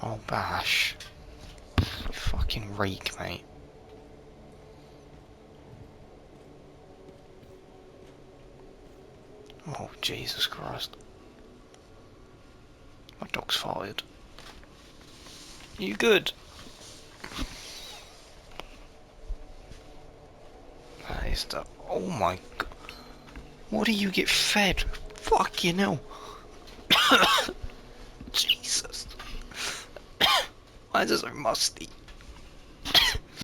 Oh, Bash. You fucking reek, mate. Oh, Jesus Christ. My dog's fired. You good? That is the... Oh my god. What do you get fed? Fucking hell. Jesus. Why is it so musty?